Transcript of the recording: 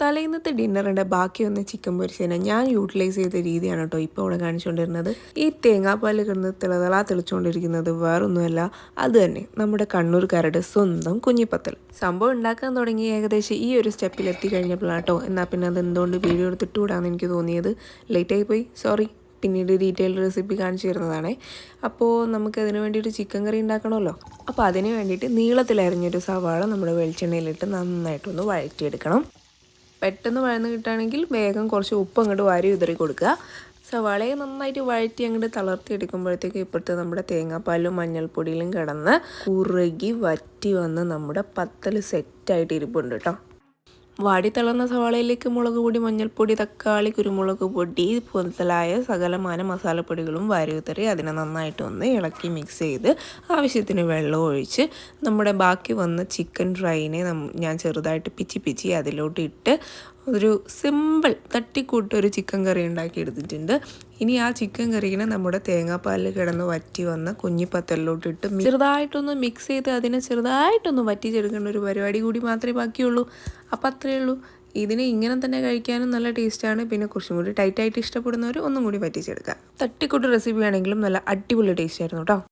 തലേന്നത്തെ ഡിന്നറിൻ്റെ ബാക്കി വന്ന ചിക്കൻ പൊരിച്ചതിനെ ഞാൻ യൂട്ടിലൈസ് ചെയ്ത രീതിയാണ് കേട്ടോ ഇപ്പോൾ ഇവിടെ കാണിച്ചുകൊണ്ടിരുന്നത്. ഈ തേങ്ങാപ്പാൽ കിടന്ന് തിളതിളാ വേറൊന്നുമല്ല, അത് തന്നെ നമ്മുടെ കണ്ണൂർക്കാരുടെ സ്വന്തം കുഞ്ഞിപ്പത്തൽ. സംഭവം ഉണ്ടാക്കാൻ തുടങ്ങി ഏകദേശം ഈ ഒരു സ്റ്റെപ്പിൽ എത്തിക്കഴിഞ്ഞപ്പോഴാണ് കേട്ടോ. എന്നാൽ പിന്നെ അത് എന്തുകൊണ്ട് വീഡിയോ എടുത്തിട്ടുകൂടാന്ന് എനിക്ക് തോന്നിയത്. ലേറ്റായി പോയി, സോറി. പിന്നീട് ഡീറ്റെയിൽഡ് റെസിപ്പി കാണിച്ചു തരുന്നതാണേ. അപ്പോൾ നമുക്കതിന് വേണ്ടിയിട്ട് ചിക്കൻ കറി ഉണ്ടാക്കണമല്ലോ. അപ്പോൾ അതിന് വേണ്ടിയിട്ട് നീളത്തിലരിഞ്ഞൊരു സവാള നമ്മുടെ വെളിച്ചെണ്ണയിലിട്ട് നന്നായിട്ടൊന്ന് വഴറ്റിയെടുക്കണം. പെട്ടെന്ന് വഴന്ന് കിട്ടുകയാണെങ്കിൽ വേഗം കുറച്ച് ഉപ്പ് അങ്ങോട്ട് വാരി ഉതറി കൊടുക്കുക. സവാളയെ നന്നായിട്ട് വഴറ്റി അങ്ങോട്ട് തളർത്തിയെടുക്കുമ്പോഴത്തേക്ക് ഇപ്പോഴത്തെ നമ്മുടെ തേങ്ങാപ്പാലും മഞ്ഞൾപ്പൊടിയിലും കിടന്ന് കുറുകി വറ്റി വന്ന് നമ്മുടെ പത്തൽ സെറ്റായിട്ട് ഇരിപ്പുണ്ട് കേട്ടോ. വാടിത്തളർന്ന സവാളയിലേക്ക് മുളക് പൊടി, മഞ്ഞൾപ്പൊടി, തക്കാളി, കുരുമുളക് പൊടി മുതലായ സകലമാന മസാലപ്പൊടികളും വാരി ഉതറി അതിനെ നന്നായിട്ടൊന്ന് ഇളക്കി മിക്സ് ചെയ്ത് ആവശ്യത്തിന് വെള്ളം ഒഴിച്ച് നമ്മുടെ ബാക്കി വന്ന ചിക്കൻ ഫ്രൈനെ ഞാൻ ചെറുതായിട്ട് പിച്ചി അതിലോട്ട് ഇട്ട് ഒരു സിമ്പിൾ തട്ടിക്കൂട്ടൊരു ചിക്കൻ കറി ഉണ്ടാക്കി എടുത്തിട്ടുണ്ട്. ഇനി ആ ചിക്കൻ കറിനെ നമ്മുടെ തേങ്ങാപ്പാലിൽ കിടന്ന് വറ്റി വന്ന കുഞ്ഞിപ്പത്തലിലോട്ടിട്ട് ചെറുതായിട്ടൊന്ന് മിക്സ് ചെയ്ത് അതിനെ ചെറുതായിട്ടൊന്ന് വറ്റിച്ചെടുക്കേണ്ട ഒരു പരിപാടി കൂടി മാത്രമേ ബാക്കിയുള്ളൂ. അപ്പം അത്രയേ ഉള്ളൂ. ഇതിനെ ഇങ്ങനെ തന്നെ കഴിക്കാനും നല്ല ടേസ്റ്റാണ്. പിന്നെ കുറച്ചും കൂടി ടൈറ്റായിട്ട് ഇഷ്ടപ്പെടുന്നവർ ഒന്നും കൂടി വറ്റിച്ചെടുക്കുക. തട്ടിക്കൂട്ട് റെസിപ്പി ആണെങ്കിലും നല്ല അടിപൊളി ടേസ്റ്റ് ആയിരുന്നു കേട്ടോ.